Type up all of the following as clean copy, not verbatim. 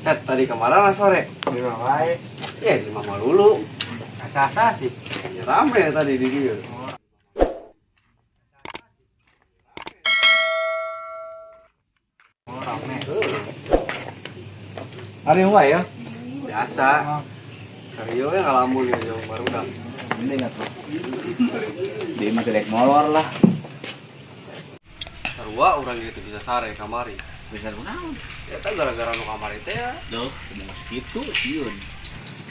Tadi kemarin sore. Di mana wae? Ya di mama dulu. Asa-asa sih. Ya, rame tadi di dia. Oh, rame. Hari wae ya? Biasa. Karyo ya ngalamun ya yang baru dah. Ini enggak tuh. Dia mah gelek molor lah. Sarua orang gitu bisa sare kamari. Bisa kunaon? Ya kan gara-gara nu kamari teh ya. Duh, mau gitu sieun.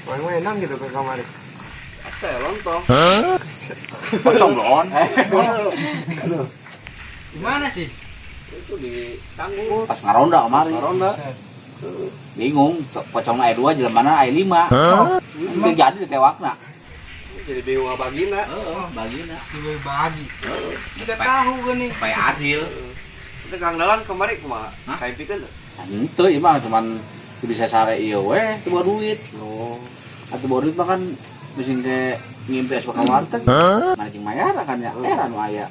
Main enang gitu ke kamar. Asa ya lontong. Pocong lon. Gimana sih? Itu di tanggung. Pas ngaronda kemarin. Ronda. Bingung, pocong aya 2 jelemana aya 5. Itu jadi ditewakna. Jadi bingung apa gina. Heeh, bagina. Dua bagi. Tidak tahu gue nih. Supaya adil. Itu Kang Dalan kemarin kumaha? Kayak pikeun. Henteu ieu mah cuman bisa sare ieu we teu bawa duit. Oh. Atuh bawa duit mah kan mesin teh ngimpi es ka warteg. Manajing mayar kan ya era nu aya.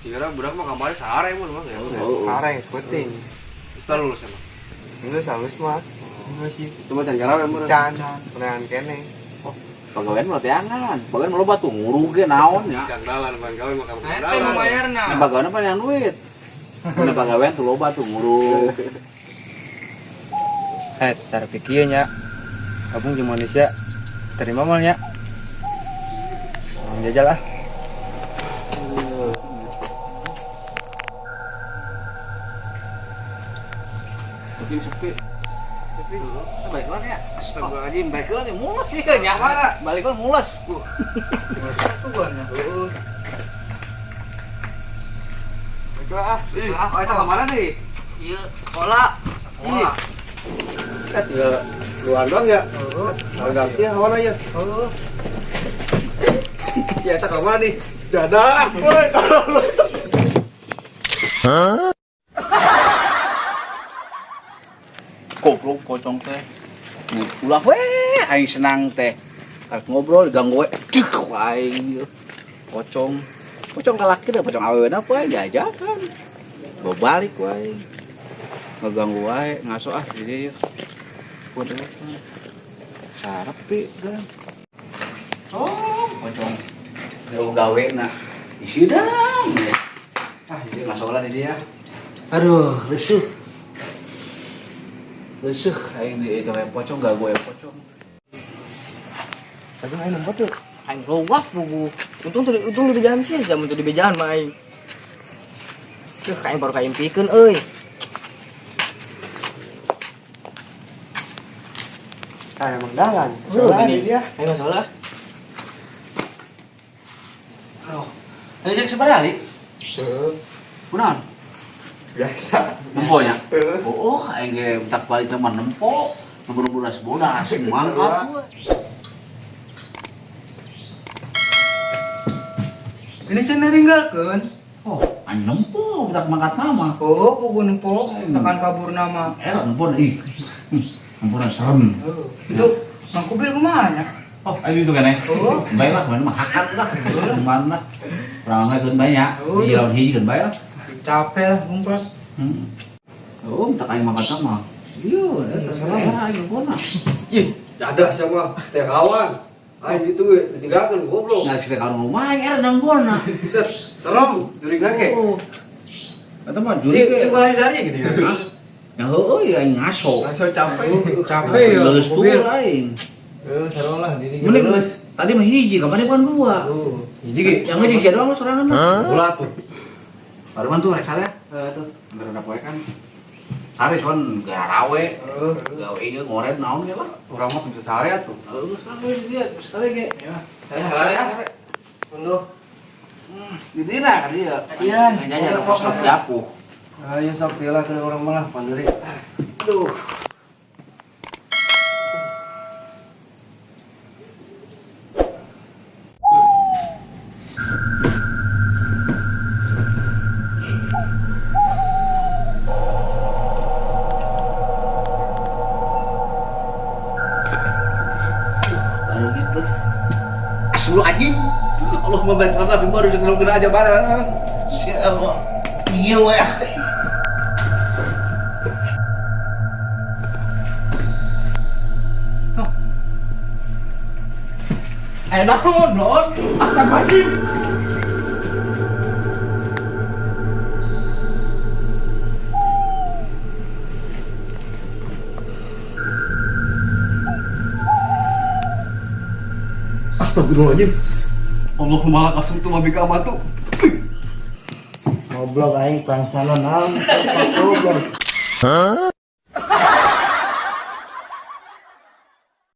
Sehingga budak mah kamari sare mun mah ya. Kareng penting. Setelah lulus emang. Itu halus mah. Enggak sih. Cuma can garawe mun. Can. Penean kene. Pagawean mah teangan. Pagawean mah loba tuh nguru ge naon nya. Kang Dalan main gawe mah Kang Teh Dalan. mau bayarna. Nah, pagawean apa yang duit? Mun pagawean tuh loba tuh nguru. Cara pikirnya gabung di manusia terima malnya jajal lah. Mungkin sepi. Baiklah ya. Astagfirullahaladzim, baiklah nih mules sih kayaknya. Baliklah mules. Satu buahnya. Baiklah. Oh, itu kemana nih? Iya, sekolah. Iya. Kan tinggal luar doang ya. Ganti hawan aja. Ya, itu kemana nih? Dadah. Woi. Goblok pocong teh. Ulah we aing senang teh. Karek ngobrol diganggu we. Cek aing. Pocong. Pocong kalaki deh, pocong awewe apa jajakan. Bawa balik wae. Ngeganggu wae, ngaso ah di dieu. Waduh. Sarepi kan. Oh, pocong. Jauh gawe na. Isidang. Ah, dia ngaso lah di dia. Aduh, lesuh. Lesuh aing di gawe pocong gak gue pocong. Tapi main nomor tuh. Aing luas bubu. Untung di bejalan sih, zaman itu di bejalan mah aing. Tuh kain baru kain pikeun euy. Emang dalan. Soalnya ini. dia. Aing masalah. Ini cek seberali. Kunaon? Biasa. Nemponya. Oh, aing ge tak balik teman nempo. Nomor bodas mangkat we. Ini cenah ninggalkeun. Oh, aing nempo tak mangkat mama. Oh, pugu nempo tekan kabur nama. Era nempo ih. Nempo serem. Itu Mang Kubil kumaha nya? Oh, aing itu keneh. Oh. Baiklah, mana mah hakat lah. Mana. Urang geus banyak. Di lawan hiji geus bae lah. Capek lah ngumpet. Oh, tak aing mangkat mah. Ieu, eta salah aing pona. Ih, dadah sama teh kawan. Aing itu ditinggalkan goblok. Nggak kita karo rumah aing era nembona. Buset, serem, jurig nake. Oh. Eta mah juri Ini ge. balai dari gitu ya. Ya heueuh ya aing ngaso. Ngaso capek. Capek ya. Lulus Kubil. tuh aing. Serem lah diri Mending tadi mah hiji, kapan kan dua. Hiji ge. Yang ngejing sia doang mah sorangan mah. Ulat tuh. Baruman tuh rek sare tuh. Anggar ada poe kan. Sare son garawe. Gawe ieu ngoret naon ge lah. Urang mah bisa sare atuh. Heueuh sare dia sekali ge. Ya. Saya sare. Unduh. Di dina kan dia. Iya. Nyanyi ada pos japu. Ayo sok tilah ke orang malah pandiri. Aduh. Gitu. Asbul anjing. Allah membantu Nabi baru dengan kena aja barang. Siapa? Iya weh. naon, astagfirullahaladzim. Astagfirullahaladzim. Allahumma lak asum tu mabika amatu. Goblok aing perangsana naon. Goblok.